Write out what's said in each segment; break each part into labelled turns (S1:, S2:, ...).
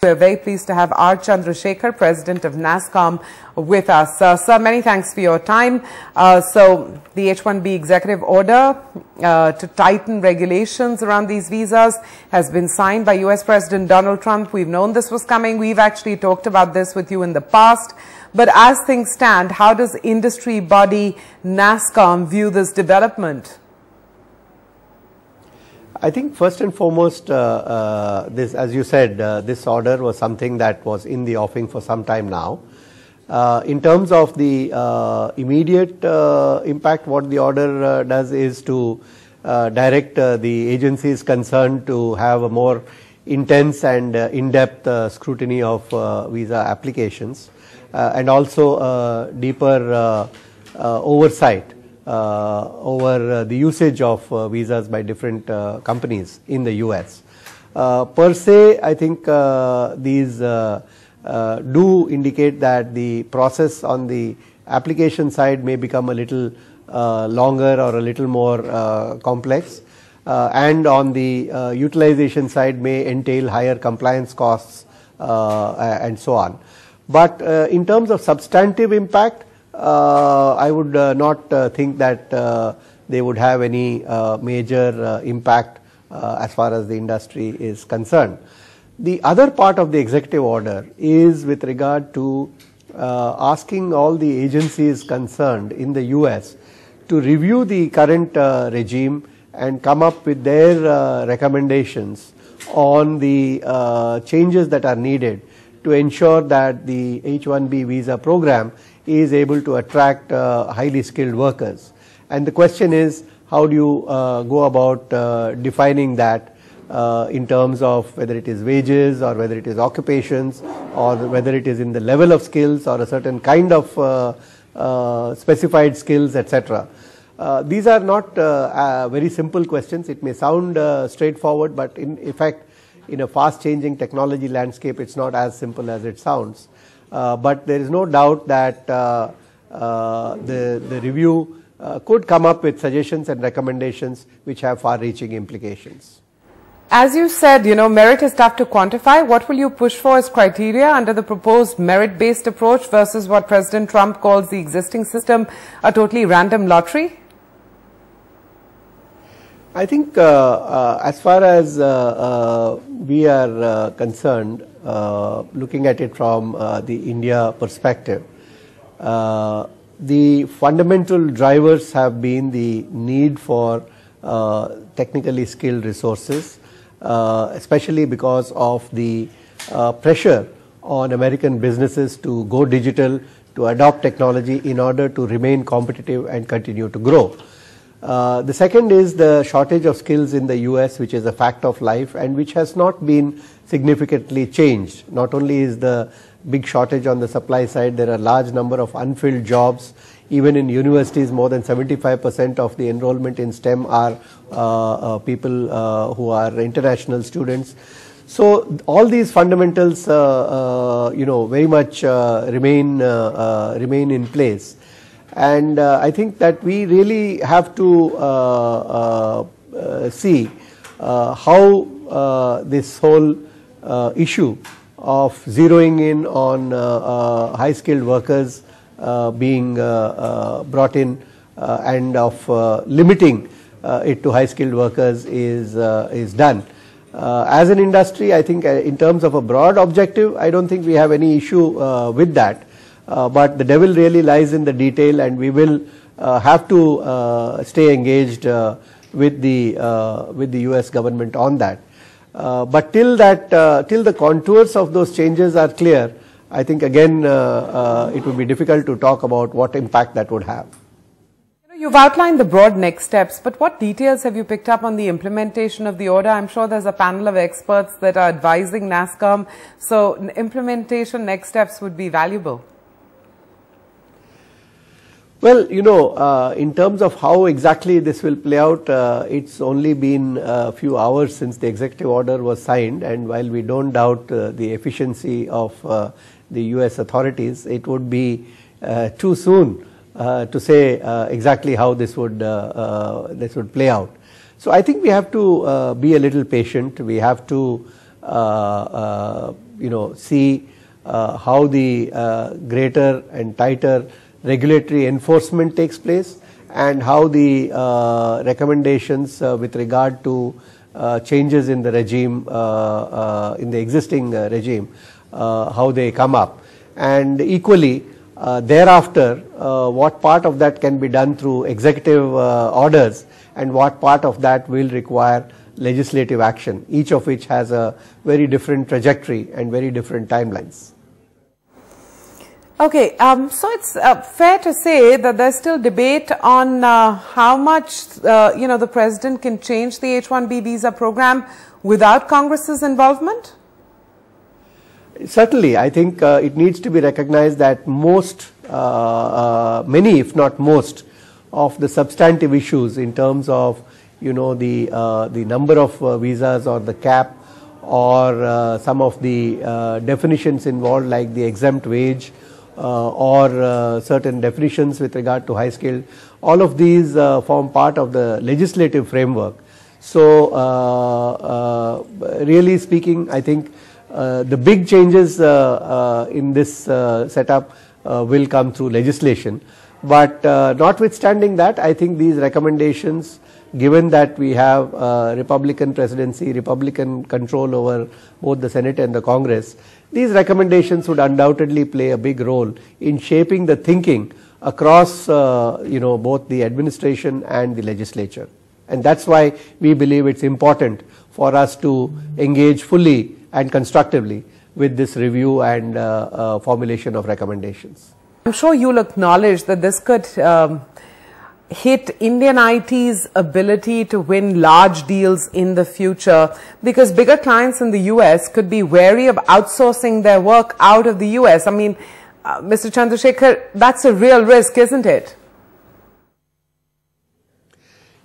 S1: We're very pleased to have R Chandrashekhar, President of Nasscom, with us. Sir, many thanks for your time. So the H-1B executive order to tighten regulations around these visas has been signed by US President Donald Trump. We've known this was coming. We've actually talked about this with you in the past. But as things stand, how does industry body Nasscom view this development?
S2: I think first and foremost, this, as you said, this order was something that was in the offing for some time now. In terms of the immediate impact, what the order does is to direct the agencies concerned to have a more intense and in-depth scrutiny of visa applications and also deeper oversight over the usage of visas by different companies in the US. Per se, I think these do indicate that the process on the application side may become a little longer or a little more complex, and on the utilization side may entail higher compliance costs and so on. But in terms of substantive impact, I would not think that they would have any major impact as far as the industry is concerned. The other part of the executive order is with regard to asking all the agencies concerned in the US to review the current regime and come up with their recommendations on the changes that are needed to ensure that the H-1B visa program is able to attract highly skilled workers. And the question is, how do you go about defining that in terms of whether it is wages or whether it is occupations or whether it is in the level of skills or a certain kind of specified skills, etc. These are not very simple questions. It may sound straightforward, but in effect, in a fast changing technology landscape, it's not as simple as it sounds. But there is no doubt that the review could come up with suggestions and recommendations which have far-reaching implications.
S1: As you said, merit is tough to quantify. What will you push for as criteria under the proposed merit-based approach versus what President Trump calls the existing system, a totally random lottery?
S2: I think as far as we are concerned, looking at it from the India perspective, the fundamental drivers have been the need for technically skilled resources, especially because of the pressure on American businesses to go digital, to adopt technology in order to remain competitive and continue to grow. The second is the shortage of skills in the US, which is a fact of life and which has not been significantly changed. Not only is the big shortage on the supply side, there are a large number of unfilled jobs. Even in universities, more than 75% of the enrollment in STEM are people who are international students. So all these fundamentals, very much remain in place. And I think that we really have to see how this whole issue of zeroing in on high skilled workers being brought in and of limiting it to high skilled workers is done. As an industry, I think in terms of a broad objective, I don't think we have any issue with that. But the devil really lies in the detail, and we will have to stay engaged with the US government on that. But till the contours of those changes are clear, I think again it would be difficult to talk about what impact that would have.
S1: You've outlined the broad next steps, but what details have you picked up on the implementation of the order? I'm sure there's a panel of experts that are advising Nasscom, so implementation next steps would be valuable.
S2: Well, in terms of how exactly this will play out, it's only been a few hours since the executive order was signed, and while we don't doubt the efficiency of the US authorities, it would be too soon to say exactly how this would play out. So I think we have to be a little patient. We have to see how the greater and tighter regulatory enforcement takes place, and how the recommendations with regard to changes in the regime, in the existing regime, how they come up, and equally thereafter what part of that can be done through executive orders and what part of that will require legislative action, each of which has a very different trajectory and very different timelines.
S1: Okay, so it's fair to say that there's still debate on how much the president can change the H-1B visa program without Congress's involvement?
S2: Certainly, I think it needs to be recognized that most, many if not most, of the substantive issues in terms of the number of visas or the cap or some of the definitions involved, like the exempt wage or certain definitions with regard to high skilled, all of these form part of the legislative framework. So really speaking, I think the big changes in this setup will come through legislation. But notwithstanding that, I think these recommendations, given that we have Republican presidency, Republican control over both the Senate and the Congress, these recommendations would undoubtedly play a big role in shaping the thinking across both the administration and the legislature. And that's why we believe it's important for us to engage fully and constructively with this review and formulation of recommendations.
S1: I'm sure you'll acknowledge that this could hit Indian IT's ability to win large deals in the future, because bigger clients in the US could be wary of outsourcing their work out of the US. I mean, Mr. Chandrasekhar, that's a real risk, isn't it?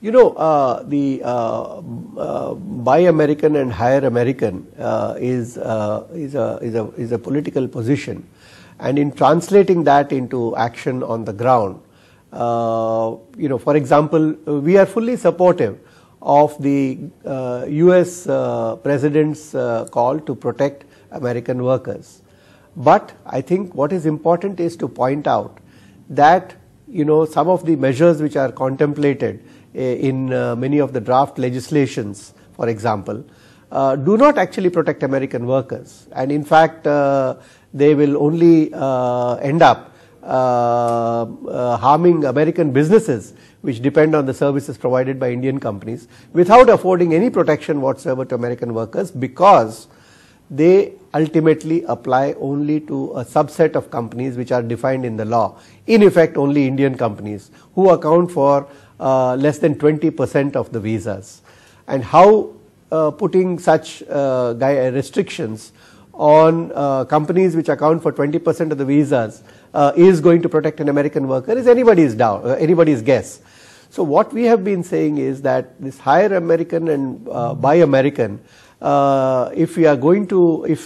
S2: The Buy American and Hire American is a political position, and in translating that into action on the ground, for example, we are fully supportive of the US President's call to protect American workers. But I think what is important is to point out that some of the measures which are contemplated in many of the draft legislations, for example, do not actually protect American workers, and in fact they will only end up harming American businesses which depend on the services provided by Indian companies, without affording any protection whatsoever to American workers, because they ultimately apply only to a subset of companies which are defined in the law, in effect only Indian companies, who account for less than 20% of the visas. And how putting such restrictions on companies which account for 20% of the visas is going to protect an American worker is anybody's guess. So what we have been saying is that this Hire American and Buy American, if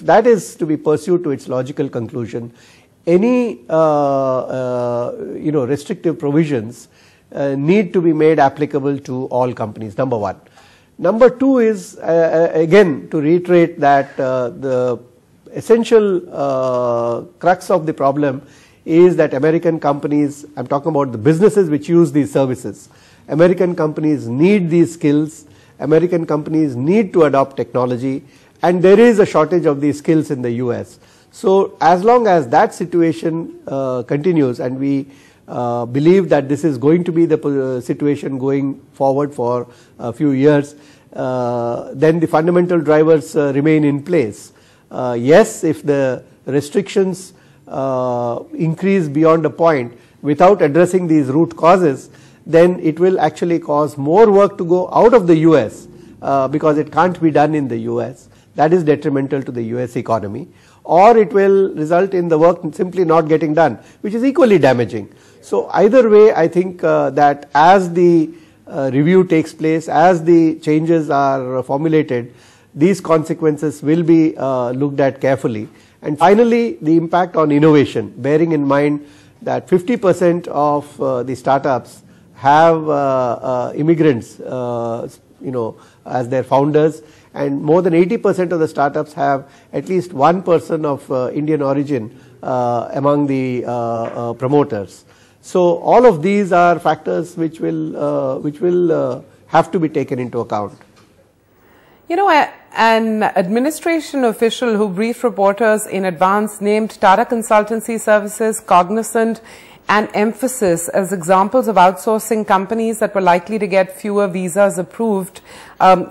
S2: that is to be pursued to its logical conclusion, any restrictive provisions need to be made applicable to all companies, number one. Number two is again to reiterate that the essential crux of the problem is that American companies, I'm talking about the businesses which use these services, American companies need these skills, American companies need to adopt technology, and there is a shortage of these skills in the US. So as long as that situation continues, and we believe that this is going to be the situation going forward for a few years, then the fundamental drivers remain in place. Yes, if the restrictions increase beyond a point without addressing these root causes, then it will actually cause more work to go out of the US because it can't be done in the US. That is detrimental to the US economy. Or it will result in the work simply not getting done, which is equally damaging. So either way, I think that as the review takes place, as the changes are formulated, these consequences will be looked at carefully. And finally, the impact on innovation, bearing in mind that 50% of the startups have immigrants as their founders, and more than 80% of the startups have at least one person of Indian origin among the promoters. So all of these are factors which will have to be taken into account.
S1: You know, an administration official who briefed reporters in advance named Tata Consultancy Services, Cognizant and Emphasis as examples of outsourcing companies that were likely to get fewer visas approved,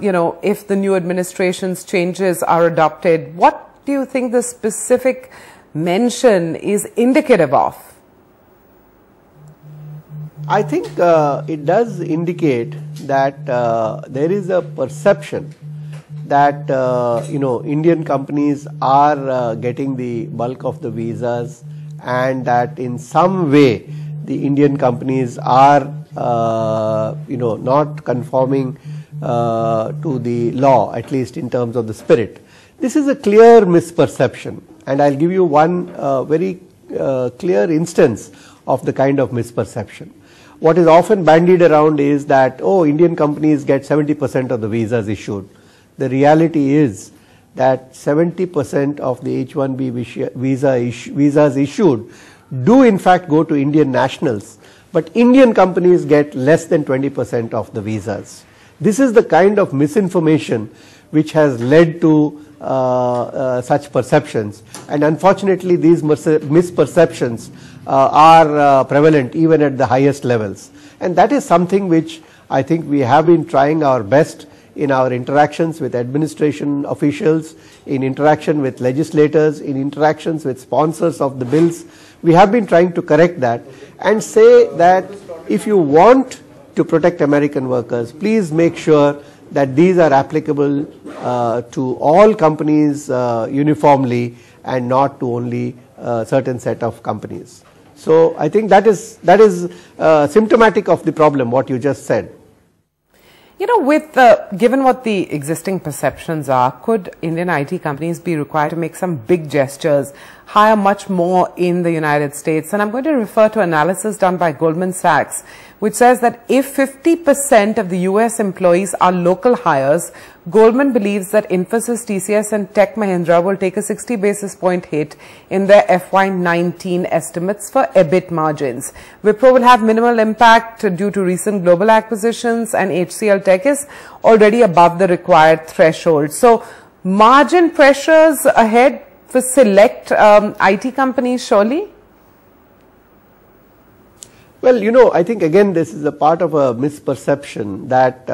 S1: you know, if the new administration's changes are adopted. What do you think the specific mention is indicative of?
S2: I think it does indicate that there is a perception that you know, Indian companies are getting the bulk of the visas, and that in some way the Indian companies are you know, not conforming to the law, at least in terms of the spirit. This is a clear misperception, and I'll give you one very clear instance of the kind of misperception. What is often bandied around is that, oh, Indian companies get 70% of the visas issued. The reality is that 70% of the H-1B visas issued do in fact go to Indian nationals, but Indian companies get less than 20% of the visas. This is the kind of misinformation which has led to such perceptions, and unfortunately these misperceptions are prevalent even at the highest levels, and that is something which I think we have been trying our best in our interactions with administration officials, in interaction with legislators, in interactions with sponsors of the bills. We have been trying to correct that and say that if you want to protect American workers, please make sure that these are applicable to all companies uniformly and not to only a certain set of companies. So I think that is symptomatic of the problem, what you just said.
S1: You know, with given what the existing perceptions are, could Indian IT companies be required to make some big gestures, hire much more in the United States? And I'm going to refer to analysis done by Goldman Sachs, which says that if 50% of the US employees are local hires, Goldman believes that Infosys, TCS and Tech Mahindra will take a 60 basis point hit in their FY19 estimates for EBIT margins. Wipro will have minimal impact due to recent global acquisitions, and HCL Tech is already above the required threshold. So margin pressures ahead for select IT companies surely?
S2: Well, you know, I think again this is a part of a misperception that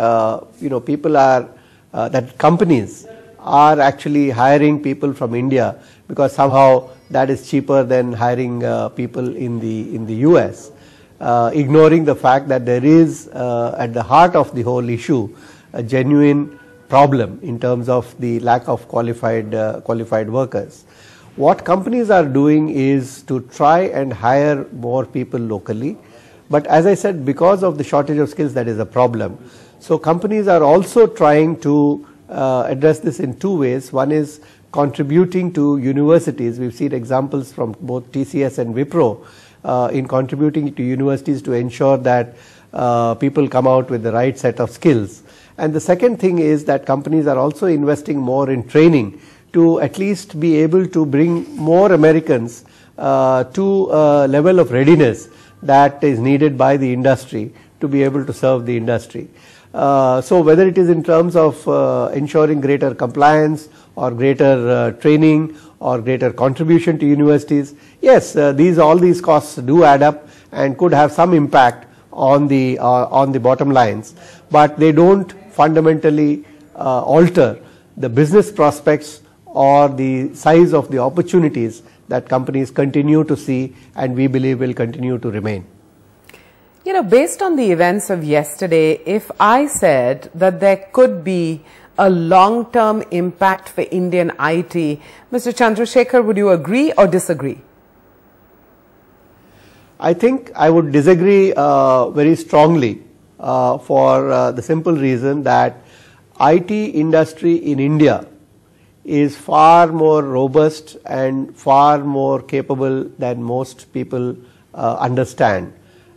S2: you know, people are that companies are actually hiring people from India because somehow that is cheaper than hiring people in the US, ignoring the fact that there is at the heart of the whole issue a genuine problem in terms of the lack of qualified workers. What companies are doing is to try and hire more people locally, but as I said, because of the shortage of skills, that is a problem. So companies are also trying to address this in two ways. One is contributing to universities. We've seen examples from both TCS and Wipro in contributing to universities to ensure that people come out with the right set of skills. And the second thing is that companies are also investing more in training to at least be able to bring more Americans to a level of readiness that is needed by the industry to be able to serve the industry. So whether it is in terms of ensuring greater compliance or greater training or greater contribution to universities, yes, all these costs do add up and could have some impact on the bottom lines, but they don't fundamentally alter the business prospects or the size of the opportunities that companies continue to see and we believe will continue to remain.
S1: You know, based on the events of yesterday, if I said that there could be a long-term impact for Indian IT, Mr. Chandrasekhar, would you agree or disagree?
S2: I think I would disagree very strongly for the simple reason that IT industry in India is far more robust and far more capable than most people understand.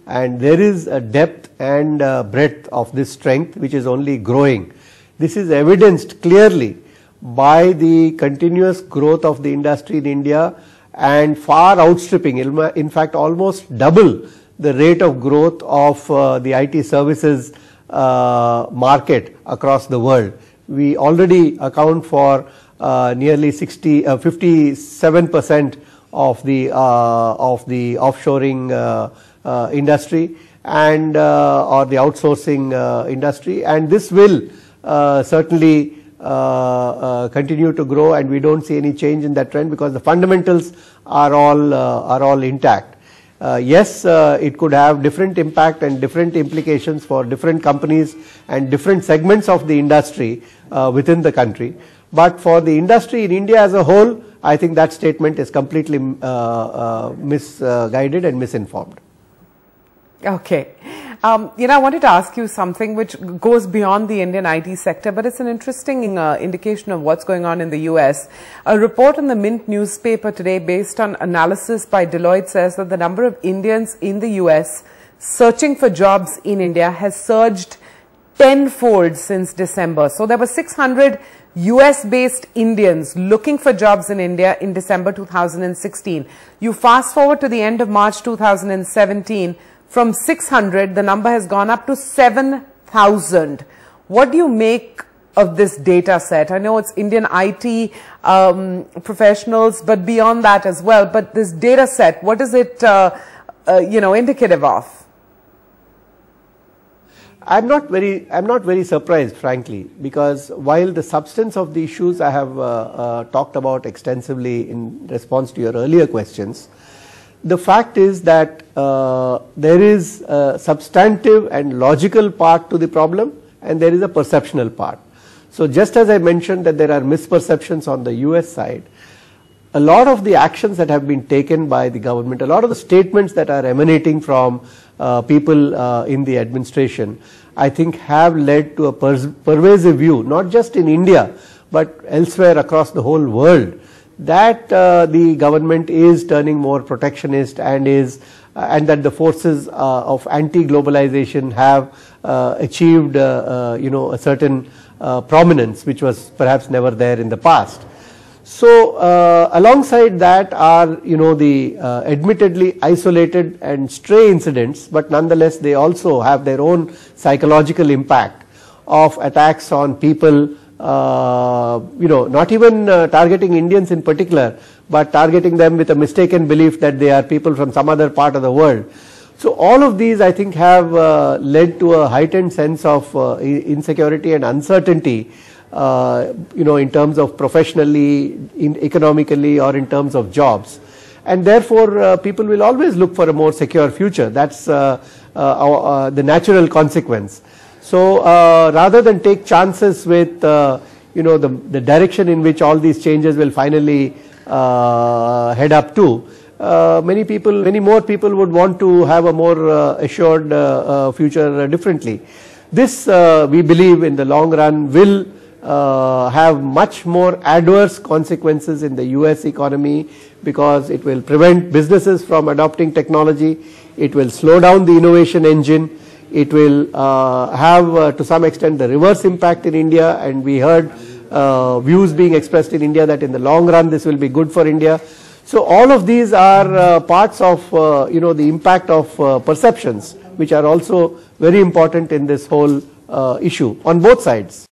S2: And there is a depth and breadth of this strength which is only growing. This is evidenced clearly by the continuous growth of the industry in India and far outstripping, in fact almost double the rate of growth of the IT services market across the world. We already account for nearly 57% of the offshoring industry and or the outsourcing industry, and this will certainly continue to grow, and we don't see any change in that trend because the fundamentals are all intact. Yes, it could have different impact and different implications for different companies and different segments of the industry within the country, but for the industry in India as a whole, I think that statement is completely misguided and misinformed.
S1: Okay. I wanted to ask you something which goes beyond the Indian IT sector, but it's an interesting indication of what's going on in the US. A report in the Mint newspaper today based on analysis by Deloitte says that the number of Indians in the US searching for jobs in India has surged tenfold since December. So there were 600 US-based Indians looking for jobs in India in December 2016. You fast forward to the end of March 2017, from 600, the number has gone up to 7,000. What do you make of this data set? I know it's Indian IT professionals, but beyond that as well. But this data set, what is it, indicative of?
S2: I'm not very surprised, frankly, because while the substance of the issues I have talked about extensively in response to your earlier questions, the fact is that there is a substantive and logical part to the problem, and there is a perceptional part. So just as I mentioned that there are misperceptions on the US side, a lot of the actions that have been taken by the government, a lot of the statements that are emanating from people in the administration, I think have led to a pervasive view, not just in India, but elsewhere across the whole world, that the government is turning more protectionist and that the forces of anti-globalization have achieved a certain prominence which was perhaps never there in the past. So alongside that are the admittedly isolated and stray incidents, but nonetheless they also have their own psychological impact of attacks on people, not even targeting Indians in particular, but targeting them with a mistaken belief that they are people from some other part of the world. So all of these I think have led to a heightened sense of insecurity and uncertainty, in terms of professionally, economically, or in terms of jobs. And therefore people will always look for a more secure future. That's the natural consequence. So rather than take chances with the direction in which all these changes will finally head up to, many more people would want to have a more assured future differently. This we believe in the long run will have much more adverse consequences in the US economy, because it will prevent businesses from adopting technology, it will slow down the innovation engine, it will have to some extent the reverse impact in India, and we heard views being expressed in India that in the long run this will be good for India. So all of these are parts of the impact of perceptions, which are also very important in this whole issue on both sides.